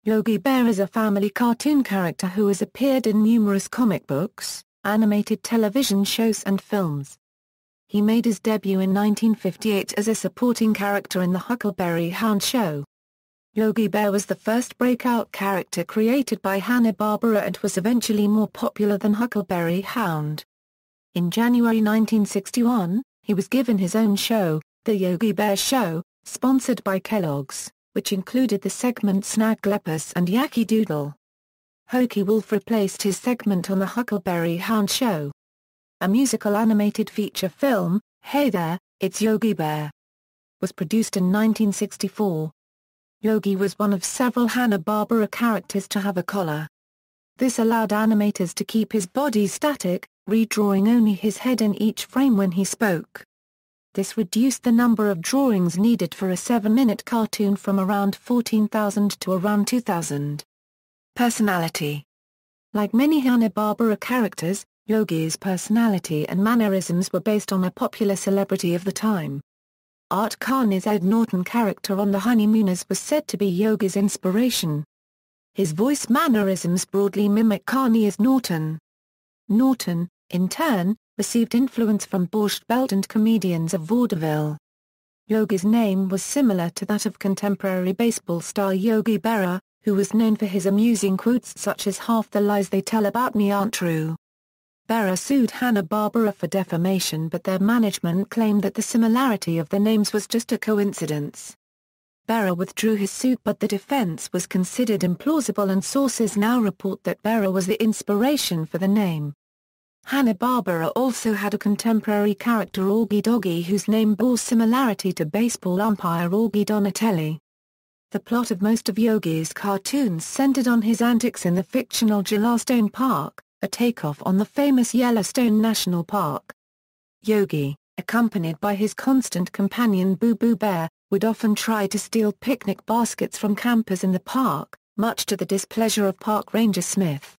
Yogi Bear is a family cartoon character who has appeared in numerous comic books, animated television shows and films. He made his debut in 1958 as a supporting character in the Huckleberry Hound show. Yogi Bear was the first breakout character created by Hanna-Barbera and was eventually more popular than Huckleberry Hound. In January 1961, he was given his own show, The Yogi Bear Show, sponsored by Kellogg's, which included the segment Snagglepuss and Yankee Doodle. Hokey Wolf replaced his segment on the Huckleberry Hound show. A musical animated feature film, Hey There, It's Yogi Bear, was produced in 1964. Yogi was one of several Hanna-Barbera characters to have a collar. This allowed animators to keep his body static, redrawing only his head in each frame when he spoke. This reduced the number of drawings needed for a 7-minute cartoon from around 14,000 to around 2,000. Personality. Like many Hanna-Barbera characters, Yogi's personality and mannerisms were based on a popular celebrity of the time. Art Carney's Ed Norton character on The Honeymooners was said to be Yogi's inspiration. His voice mannerisms broadly mimic Carney as Norton. Norton, in turn, received influence from Borscht Belt and comedians of vaudeville. Yogi's name was similar to that of contemporary baseball star Yogi Berra, who was known for his amusing quotes such as "Half the lies they tell about me aren't true." Berra sued Hanna-Barbera for defamation, but their management claimed that the similarity of the names was just a coincidence. Berra withdrew his suit, but the defense was considered implausible, and sources now report that Berra was the inspiration for the name. Hanna-Barbera also had a contemporary character, Augie Doggie, whose name bore similarity to baseball umpire Augie Donatelli. The plot of most of Yogi's cartoons centered on his antics in the fictional Yellowstone Park, a takeoff on the famous Yellowstone National Park. Yogi, accompanied by his constant companion Boo Boo Bear, would often try to steal picnic baskets from campers in the park, much to the displeasure of park ranger Smith.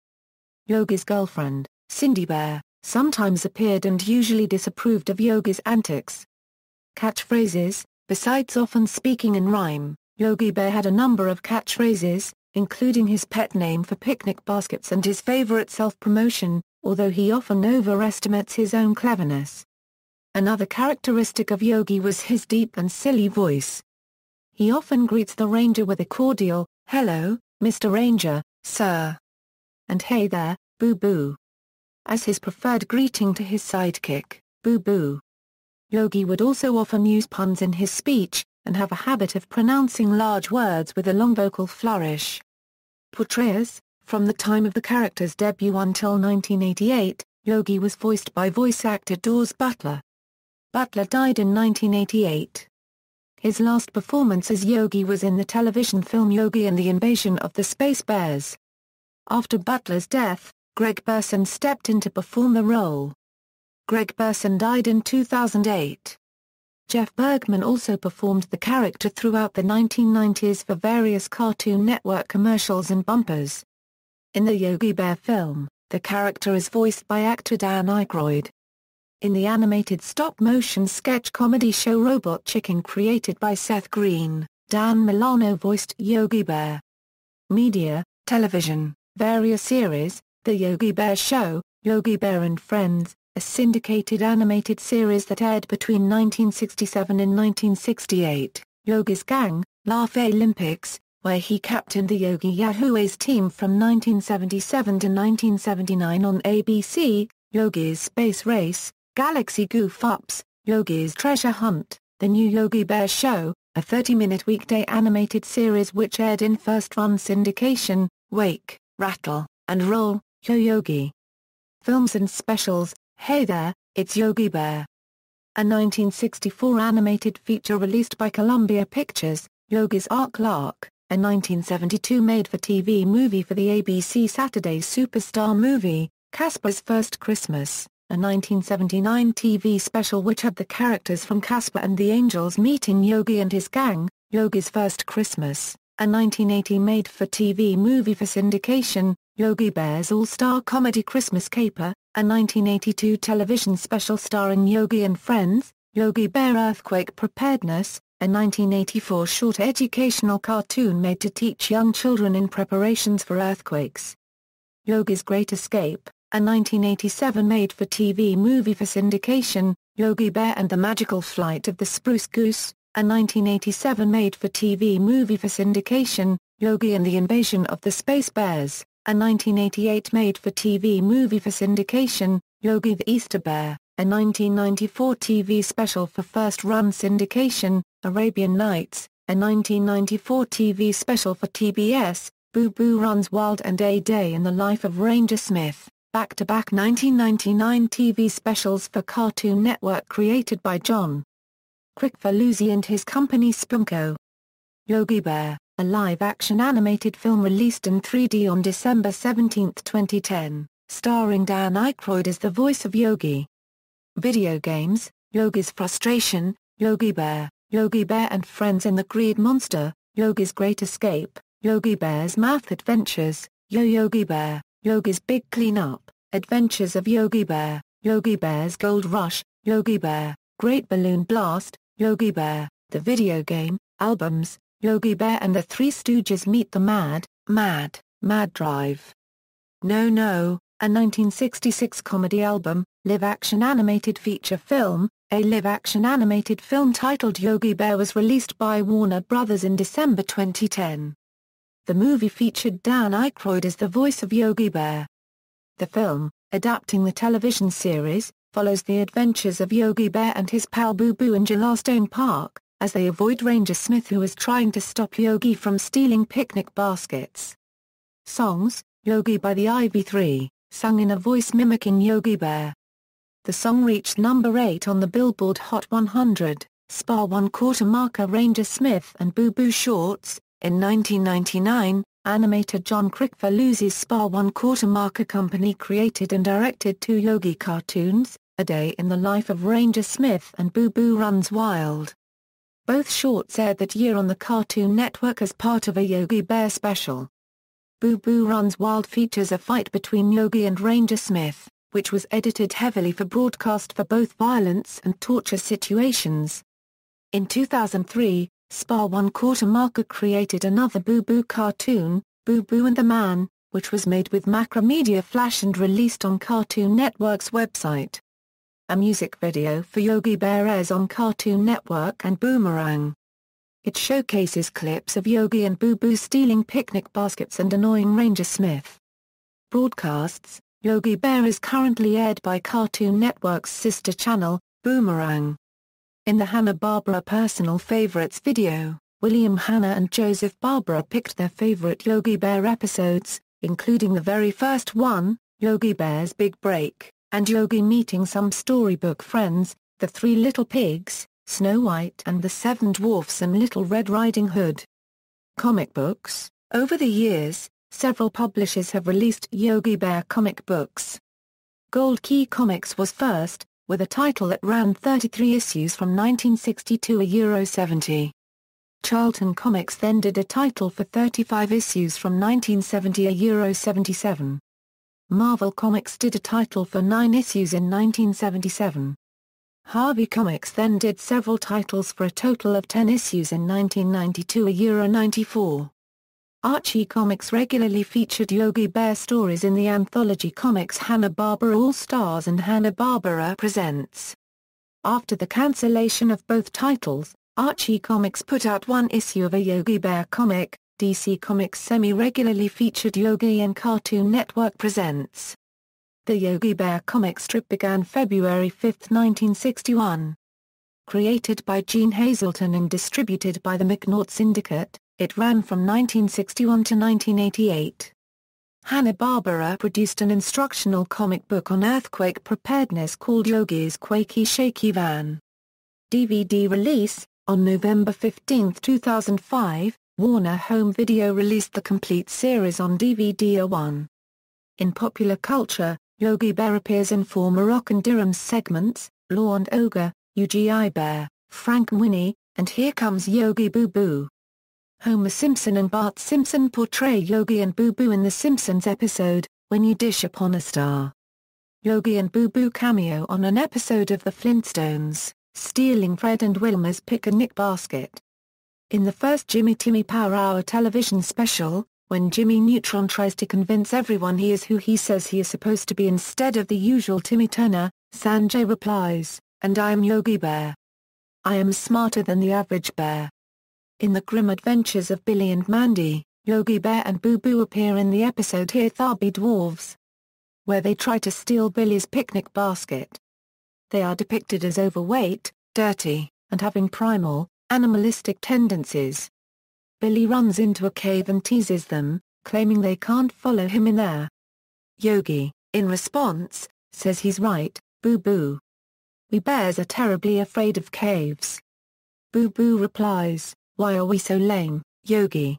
Yogi's girlfriend, Cindy Bear, sometimes appeared and usually disapproved of Yogi's antics. Catchphrases. Besides often speaking in rhyme, Yogi Bear had a number of catchphrases, including his pet name for picnic baskets and his favorite self-promotion, although he often overestimates his own cleverness. Another characteristic of Yogi was his deep and silly voice. He often greets the ranger with a cordial, "Hello, Mr. Ranger, sir," and "Hey there, Boo Boo," as his preferred greeting to his sidekick, Boo Boo. Yogi would also often use puns in his speech, and have a habit of pronouncing large words with a long vocal flourish. Portrayals. From the time of the character's debut until 1988, Yogi was voiced by voice actor Daws Butler. Butler died in 1988. His last performance as Yogi was in the television film Yogi and the Invasion of the Space Bears. After Butler's death, Greg Burson stepped in to perform the role. Greg Burson died in 2008. Jeff Bergman also performed the character throughout the 1990s for various Cartoon Network commercials and bumpers. In the Yogi Bear film, the character is voiced by actor Dan Aykroyd. In the animated stop-motion sketch comedy show Robot Chicken created by Seth Green, Dan Milano voiced Yogi Bear. Media, television, various series, The Yogi Bear Show, Yogi Bear and Friends, a syndicated animated series that aired between 1967 and 1968, Yogi's Gang, Laugh-A-Lympics, where he captained the Yogi Yahoo's team from 1977 to 1979 on ABC, Yogi's Space Race, Galaxy Goof-Ups, Yogi's Treasure Hunt, The New Yogi Bear Show, a 30-minute weekday animated series which aired in first-run syndication, Wake, Rattle, and Roll, Yo Yogi. Films and specials. Hey There, It's Yogi Bear. A 1964 animated feature released by Columbia Pictures, Yogi's Ark Lark, a 1972 made-for-TV movie for the ABC Saturday Superstar movie, Casper's First Christmas, a 1979 TV special which had the characters from Casper and the Angels meeting Yogi and his gang, Yogi's First Christmas, a 1980 made-for-TV movie for syndication, Yogi Bear's All-Star Comedy Christmas Caper, a 1982 television special starring Yogi and Friends, Yogi Bear Earthquake Preparedness, a 1984 short educational cartoon made to teach young children in preparations for earthquakes. Yogi's Great Escape, a 1987 made-for-TV movie for syndication. Yogi Bear and the Magical Flight of the Spruce Goose, a 1987 made-for-TV movie for syndication. Yogi and the Invasion of the Space Bears, a 1988 made-for-TV movie for syndication. Yogi the Easter Bear, a 1994 TV special for first-run syndication. Arabian Nights, a 1994 TV special for TBS. Boo Boo Runs Wild and A Day in the Life of Ranger Smith, back-to-back 1999 TV specials for Cartoon Network created by John Kricfalusi and his company Spunko. Yogi Bear, a live-action animated film released in 3D on December 17, 2010, starring Dan Aykroyd as the voice of Yogi. Video games, Yogi's Frustration, Yogi Bear and Friends in the Greed Monster, Yogi's Great Escape, Yogi Bear's Math Adventures, Yogi Bear, Yogi's Big Cleanup, Adventures of Yogi Bear, Yogi Bear's Gold Rush, Yogi Bear, Great Balloon Blast, Yogi Bear, the video game, albums, Yogi Bear and the Three Stooges Meet the Mad Drive. No, a 1966 comedy album, live-action animated feature film. A live-action animated film titled Yogi Bear was released by Warner Bros. In December 2010. The movie featured Dan Aykroyd as the voice of Yogi Bear. The film, adapting the television series, follows the adventures of Yogi Bear and his pal Boo Boo in Yellowstone Park, as they avoid Ranger Smith, who is trying to stop Yogi from stealing picnic baskets. Songs, Yogi by the IV3, sung in a voice mimicking Yogi Bear. The song reached number 8 on the Billboard Hot 100, Spa 1/4 marker. Ranger Smith and Boo Boo shorts. In 1999, animator John Kricfalusi's Spa 1/4 marker company created and directed 2 Yogi cartoons, A Day in the Life of Ranger Smith and Boo Boo Runs Wild. Both shorts aired that year on the Cartoon Network as part of a Yogi Bear special. Boo Boo Runs Wild features a fight between Yogi and Ranger Smith, which was edited heavily for broadcast for both violence and torture situations. In 2003, Spa 1/4 marker created another Boo Boo cartoon, Boo Boo and the Man, which was made with Macromedia Flash and released on Cartoon Network's website. A music video for Yogi Bear airs on Cartoon Network and Boomerang. It showcases clips of Yogi and Boo Boo stealing picnic baskets and annoying Ranger Smith. Broadcasts, Yogi Bear is currently aired by Cartoon Network's sister channel, Boomerang. In the Hanna-Barbera Personal Favorites video, William Hanna and Joseph Barbera picked their favorite Yogi Bear episodes, including the very first one, Yogi Bear's Big Break, and Yogi meeting some storybook friends, the Three Little Pigs, Snow White and the Seven Dwarfs and Little Red Riding Hood. Comic books. Over the years, several publishers have released Yogi Bear comic books. Gold Key Comics was first, with a title that ran 33 issues from 1960 to €70. Charlton Comics then did a title for 35 issues from 1970 €77. Marvel Comics did a title for 9 issues in 1977. Harvey Comics then did several titles for a total of 10 issues in 1992 €94. Archie Comics regularly featured Yogi Bear stories in the anthology comics Hanna-Barbera All-Stars and Hanna-Barbera Presents. After the cancellation of both titles, Archie Comics put out one issue of a Yogi Bear comic. DC Comics semi-regularly featured Yogi and Cartoon Network Presents. The Yogi Bear comic strip began February 5, 1961. Created by Gene Hazelton and distributed by the McNaught Syndicate, it ran from 1961 to 1988. Hanna-Barbera produced an instructional comic book on earthquake preparedness called Yogi's Quakey Shaky Van. DVD release. On November 15, 2005, Warner Home Video released the complete series on DVD. 1. In popular culture, Yogi Bear appears in former Rock and Durham's segments, Law and Ogre, UGI Bear, Frank Winnie, and Here Comes Yogi Boo Boo. Homer Simpson and Bart Simpson portray Yogi and Boo Boo in The Simpsons episode, When You Dish Upon a Star. Yogi and Boo Boo cameo on an episode of The Flintstones, stealing Fred and Wilma's picnic basket. In the first Jimmy Timmy Power Hour television special, when Jimmy Neutron tries to convince everyone he is who he says he is supposed to be instead of the usual Timmy Turner, Sanjay replies, "And I am Yogi Bear. I am smarter than the average bear." In the grim adventures of Billy and Mandy, Yogi Bear and Boo Boo appear in the episode Here Tharby Dwarves, where they try to steal Billy's picnic basket. They are depicted as overweight, dirty, and having primal, animalistic tendencies. Billy runs into a cave and teases them, claiming they can't follow him in there. Yogi, in response, says he's right, Boo Boo. "We bears are terribly afraid of caves." Boo Boo replies, "Why are we so lame, Yogi?"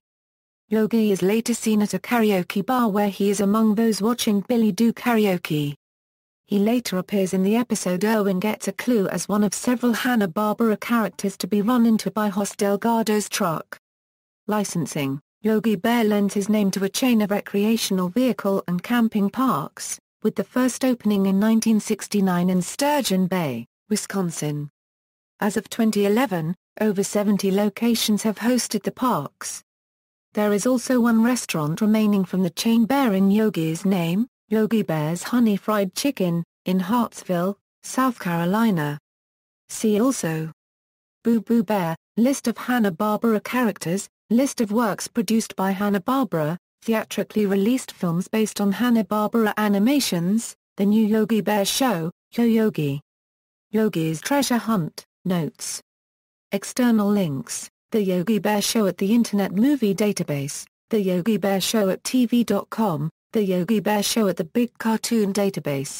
Yogi is later seen at a karaoke bar where he is among those watching Billy do karaoke. He later appears in the episode Irwin Gets a Clue as one of several Hanna-Barbera characters to be run into by Hoss Delgado's truck. Licensing: Yogi Bear lends his name to a chain of recreational vehicle and camping parks, with the first opening in 1969 in Sturgeon Bay, Wisconsin. As of 2011, over 70 locations have hosted the parks. There is also one restaurant remaining from the chain bearing Yogi's name, Yogi Bear's Honey Fried Chicken, in Hartsville, South Carolina. See also: Boo Boo Bear, List of Hanna-Barbera characters, List of works produced by Hanna-Barbera, theatrically released films based on Hanna-Barbera animations, The New Yogi Bear Show, Yo Yogi, Yogi's Treasure Hunt, Notes. External links: The Yogi Bear Show at the Internet Movie Database, The Yogi Bear Show at TV.com, The Yogi Bear Show at the Big Cartoon Database.